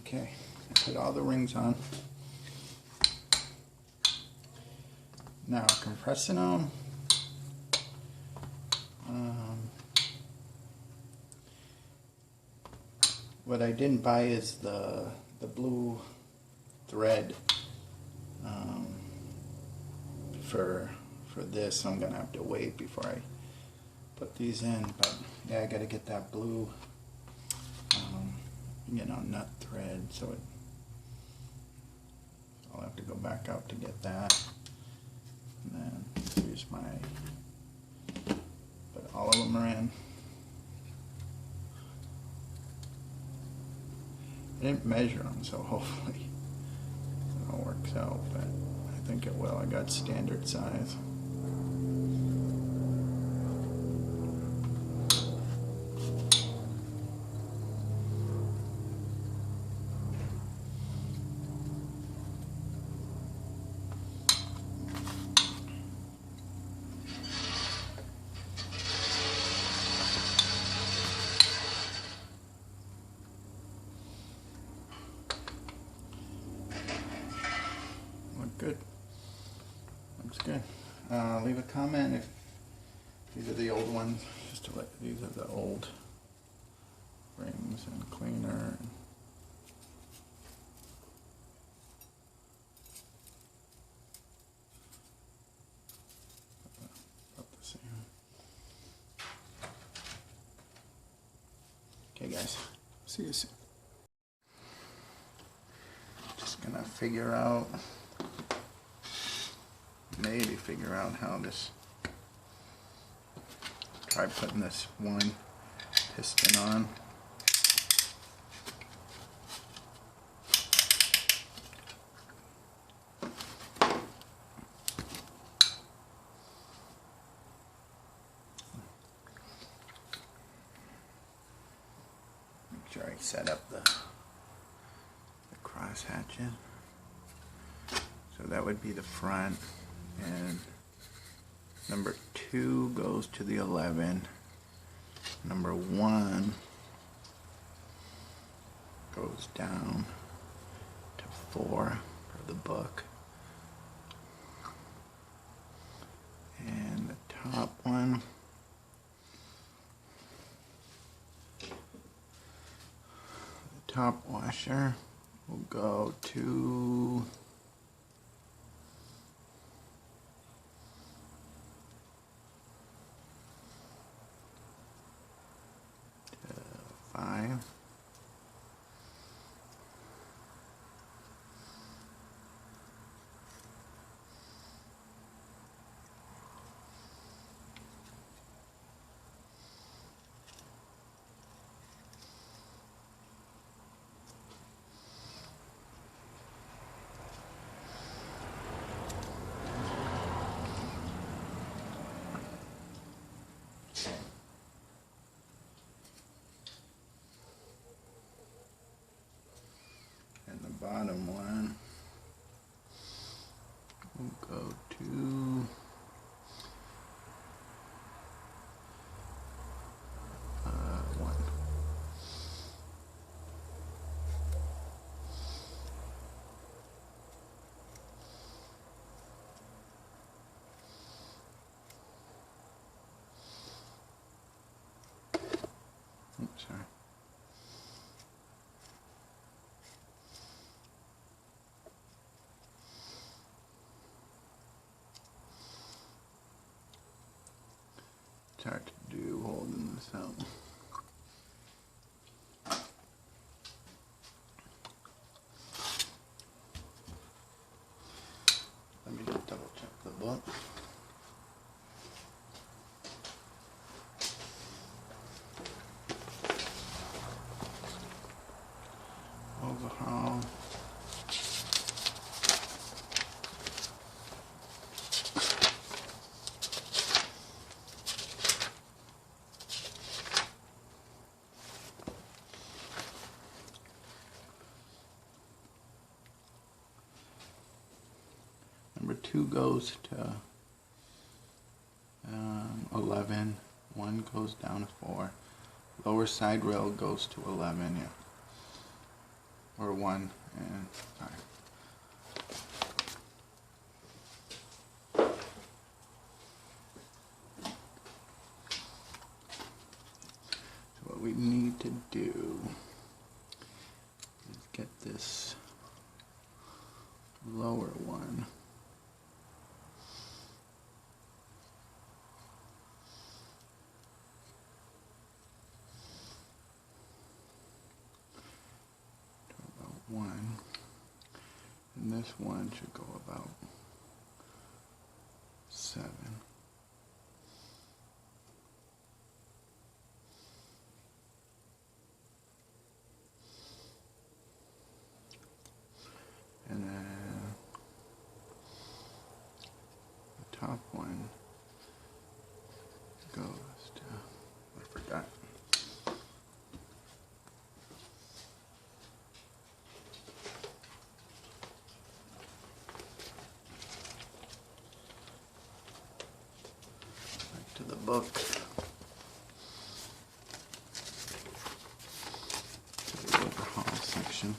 Okay, I put all the rings on. Now compressing them. What I didn't buy is the blue thread for this. I'm gonna have to wait before I put these in, but yeah, I gotta get that blue nut thread, so I'll have to go back out to get that, and then here's but all of them are in. I didn't measure them, so hopefully it all works out, but I think it will. I got standard size. Good. Looks good. Leave a comment if these are the old ones. Just to let these are the old rings and cleaner. About the same. Okay, guys. See you soon. Just gonna figure out. Maybe figure out how this, try putting this one piston on. Make sure I set up the cross hatchet. So that would be the front. And number 2 goes to the 11. Number 1 goes down to 4 for the book. And the top one the top washer will go to 5. Bottom one will go to 1. Oops, sorry. It's hard to do holding this out. Let me just double check the book. Overhaul. Number 2 goes to 11. 1 goes down to 4. Lower side rail goes to 11. Yeah. or 1 and 5. So what we need to do is get this lower one to about 1, and this one should go about 7. And then the top one goes to, I forgot. Back to the book. To the overhaul section.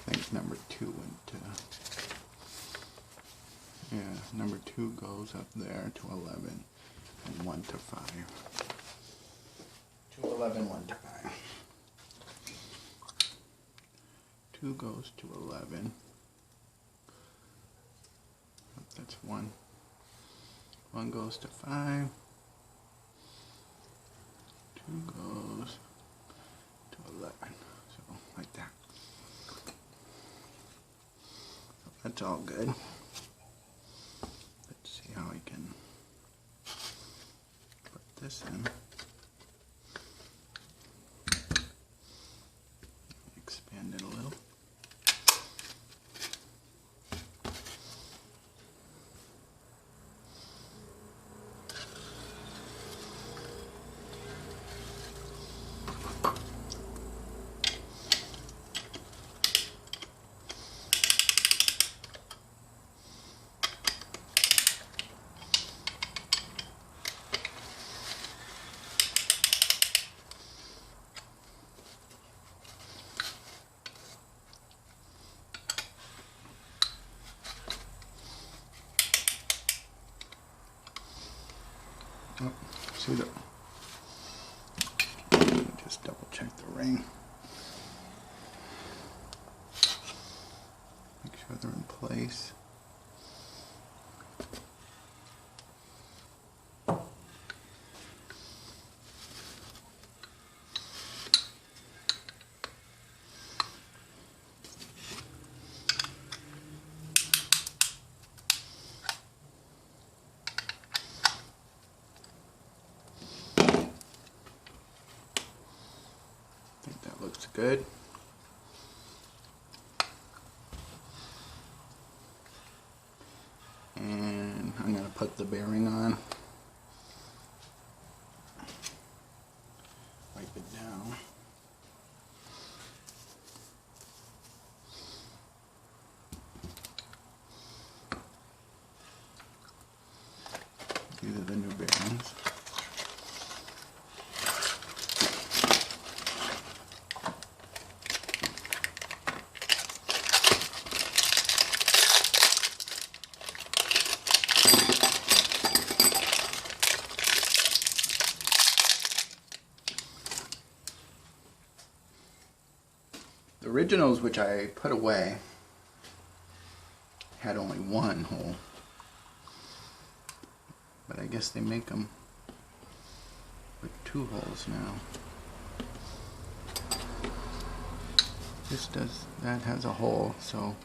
I think number 2 went to, yeah, number 2 goes up there to 11 and 1 to 5. 2, 11, 1 to 5. 2 goes to 11. That's 1. 1 goes to 5. 2 goes to 11. So like that. That's all good. Let's see how I can put this in. Expand it a little. Oh, see that? Just double check the ring. Make sure they're in place. Looks good. And I'm going to put the bearing on. Wipe it down. These are the new bearings. The originals, which I put away, had only 1 hole, but I guess they make them with 2 holes now. This does, that has a hole, so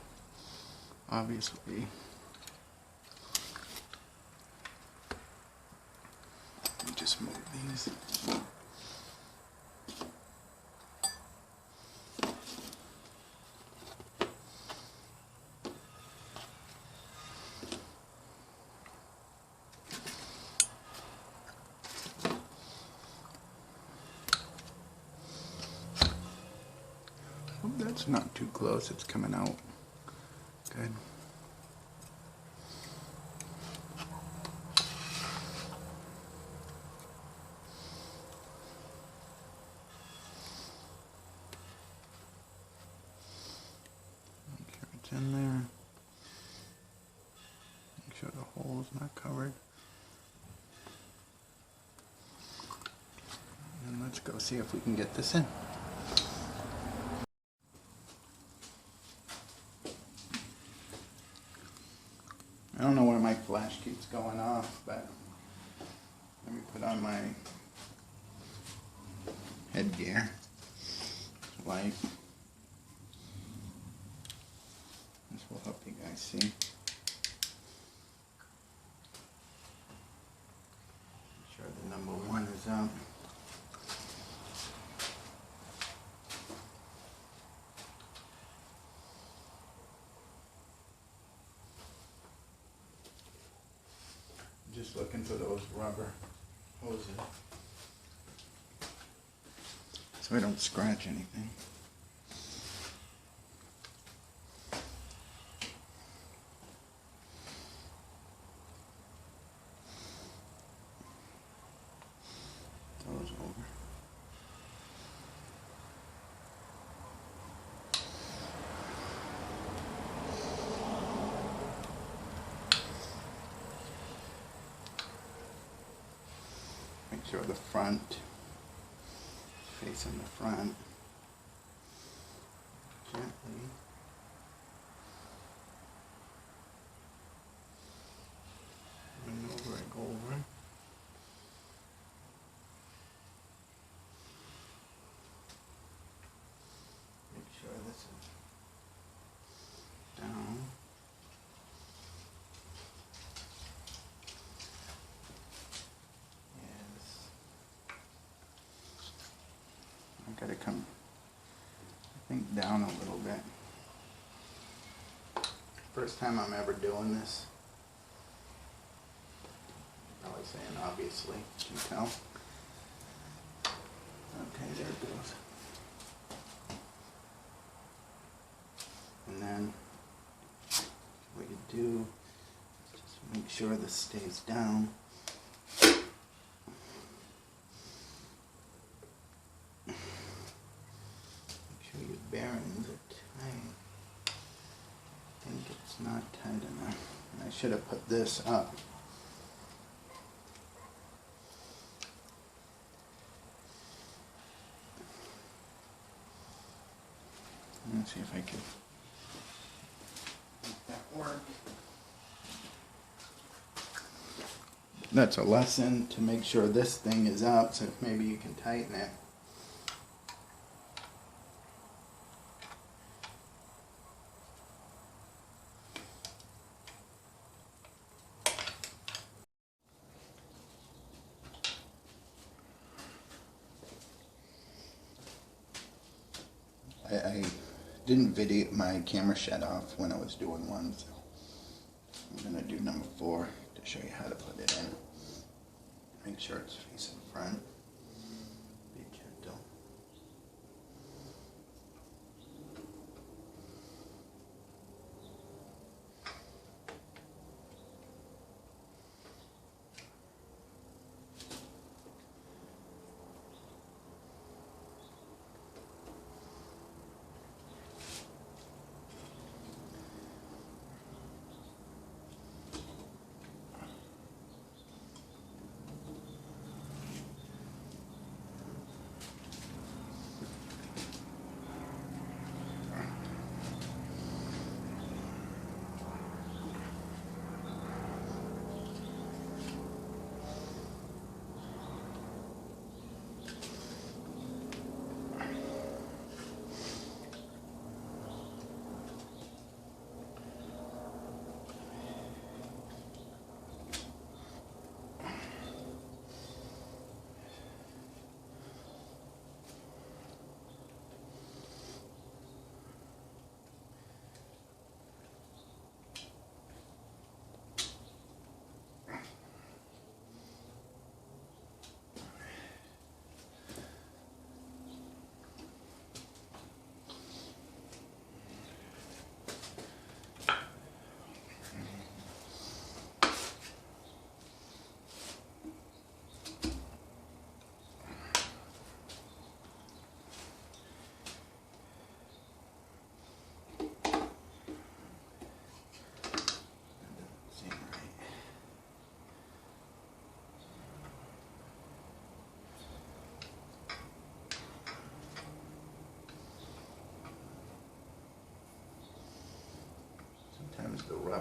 obviously let me just move these. That's not too close, it's coming out good. in there. Make sure the hole is not covered. And let's go see if we can get this in. I don't know where my flash keeps going off, but let me put on my headgear. Light. This will help you guys see. Make sure the number 1 is up. Just looking for those rubber hoses so I don't scratch anything. Those over. Make sure the front, facing the front, gently. Over and go over. Make sure this is down. I've got to come, I think, down a little bit. First time I'm ever doing this. Probably saying obviously, you can tell. Okay, there it goes. And then what you do is just make sure this stays down. Your bearings are tight. I think it's not tight enough. I should have put this up. Let's see if I can make that work. That's a lesson to make sure this thing is up, so maybe you can tighten it. I didn't video my camera shut off when I was doing one, so I'm going to do number 4 to show you how to put it in. Make sure it's facing front. Be gentle.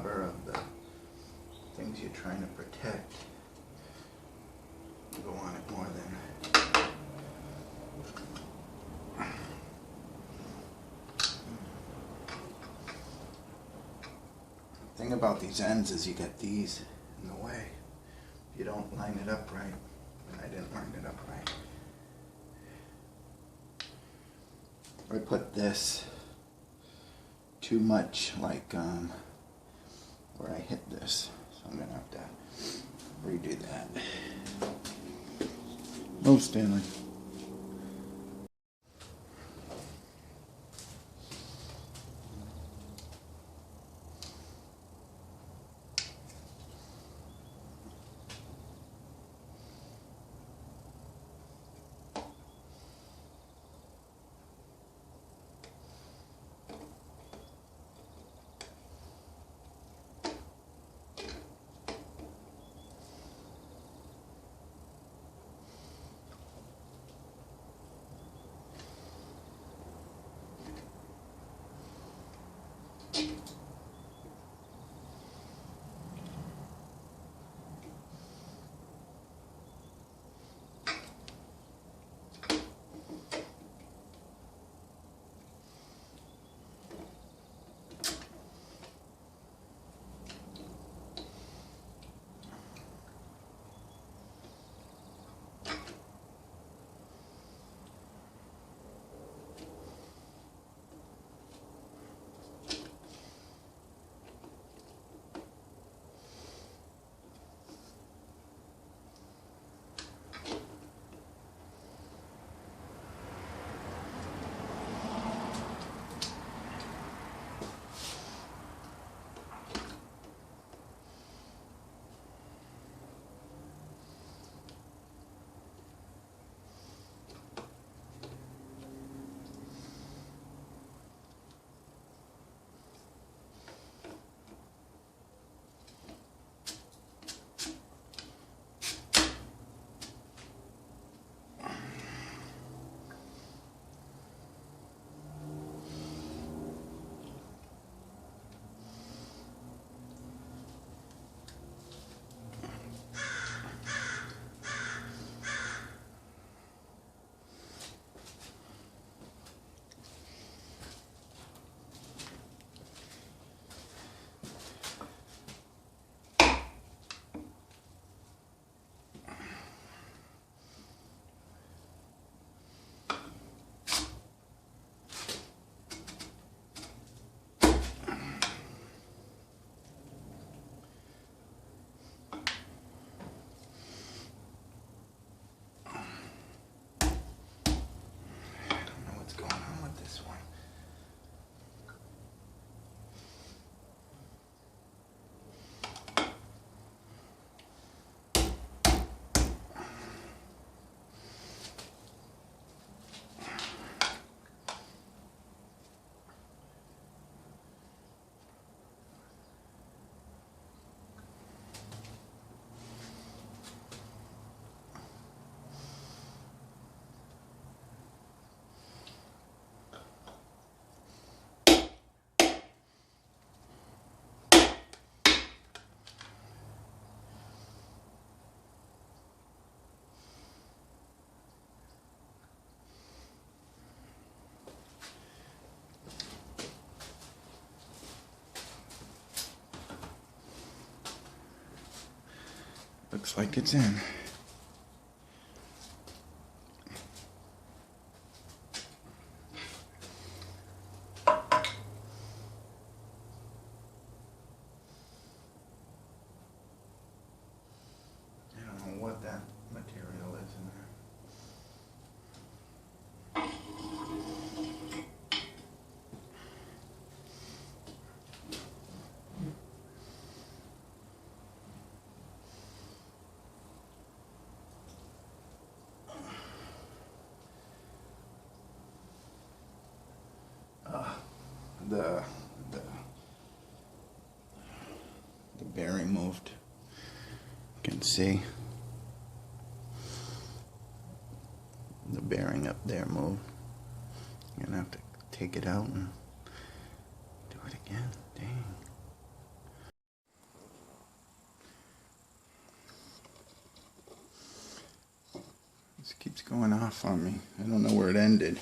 rubber of the things you're trying to protect go on it more than the thing about these ends is you get these in the way. If you don't line it up right, and I didn't line it up right. I put this too much like where I hit this, so I'm gonna have to redo that. Move, Stanley. Looks like it's in. I don't know what that material is in there. The bearing moved. You can see the bearing up there moved. You're gonna have to take it out and do it again. Dang. Keeps going off on me. I don't know where it ended. It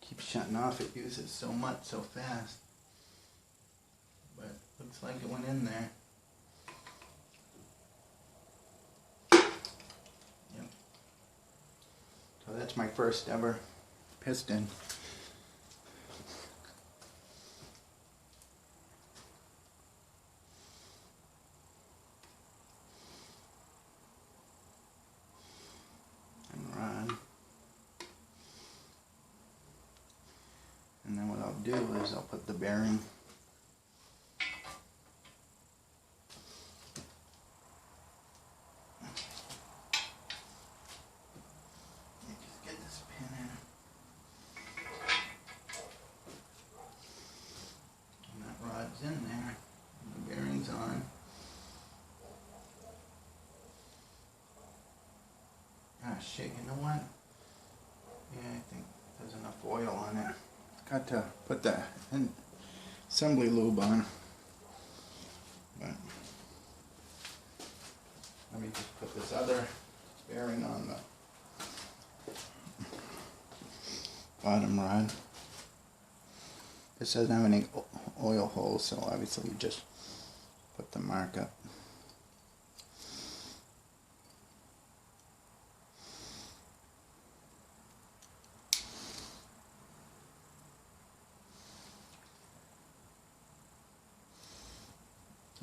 keeps shutting off. It uses so much so fast. But looks like it went in there. Yep. So that's my first ever piston. And then what I'll do is I'll put the bearing just get this pin in. And that rod's in there. And the bearing's on. Ah shit, you know what? Yeah, I think there's enough oil on it. Got to put the assembly lube on, but let me just put this other bearing on the bottom rod. This doesn't have any oil holes, so obviously you just put the mark up.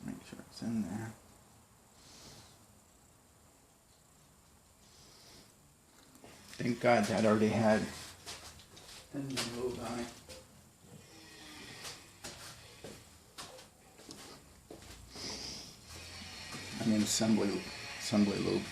Make sure it's in there. Thank God that already had engine lube on it. I mean assembly lube.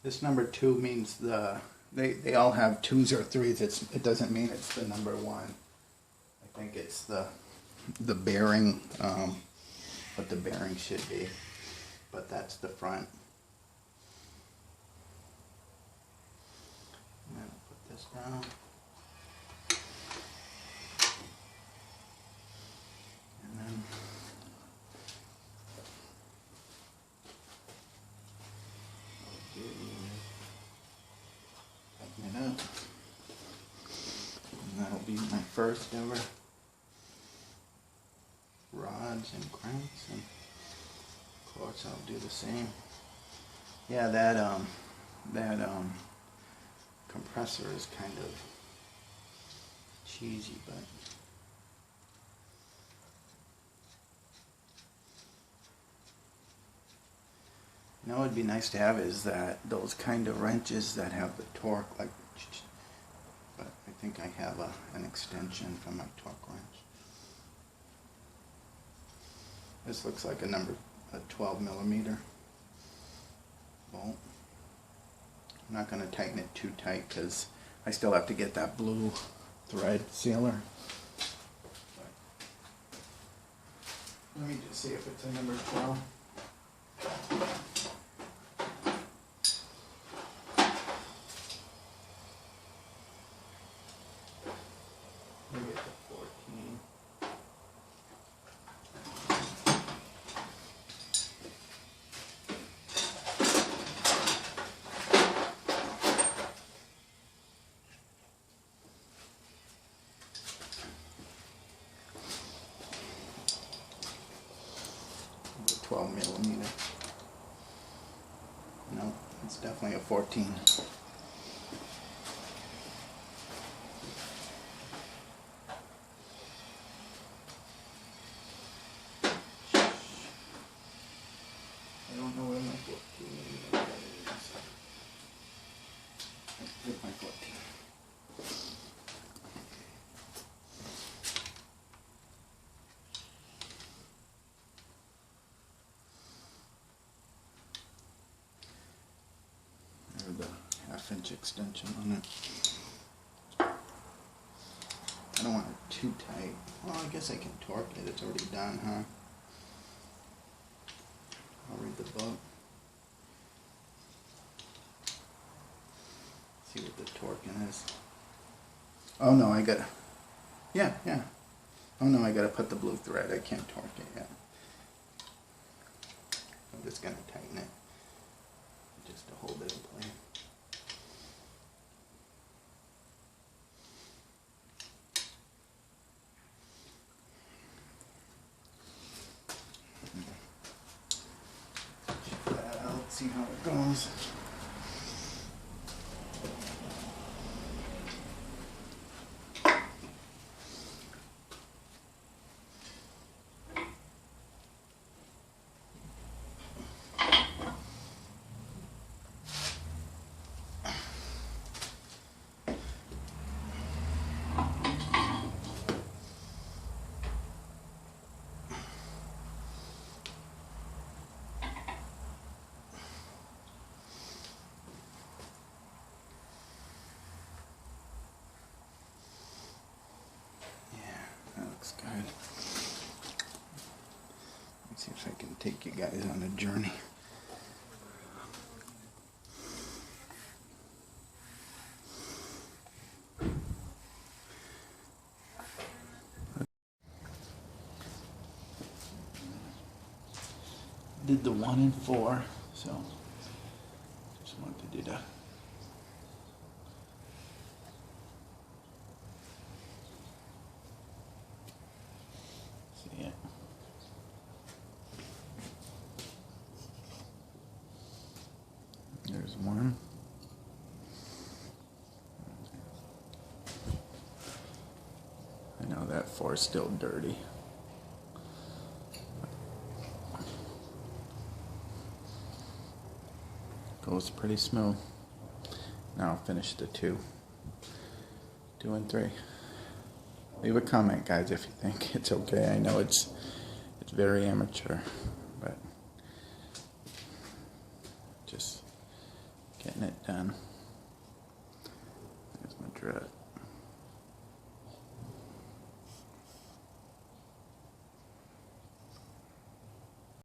This number 2 means they all have 2s or 3s. It doesn't mean it's the number 1. I think it's the bearing, what the bearing should be. But that's the front. And then I'll put this down. And then tighten it up. And that'll be my first ever rods and cranks, and of course I'll do the same. Yeah, that compressor is kind of cheesy, but you know what would be nice to have is that those kind of wrenches that have the torque, like, but I think I have an extension from my torque wrench. This looks like a 12 millimeter bolt. I'm not going to tighten it too tight because I still have to get that blue thread sealer. But let me just see if it's a number 12. Maybe it's a 14. Maybe a 12 millimeter. No, it's definitely a 14. I don't know where my 14 is. Here's my 14. There's the 1/2 inch extension on it. I don't want it too tight. Well, I guess I can torque it. It's already done, huh? I'll read the book. See what the torquing is. Oh no, I gotta. Yeah. Oh no, I gotta put the blue thread. I can't torque it yet. I'm just gonna tighten it just to hold it in place. Check that out, see how it goes. Looks good. Let's see if I can take you guys on a journey. Did the 1 and 4, so just wanted to do that. See it. There's 1. I know that 4 is still dirty. Goes pretty smooth. Now I'll finish the 2 and 3. Leave a comment, guys, if you think it's okay. I know it's very amateur, but just getting it done. There's my drut.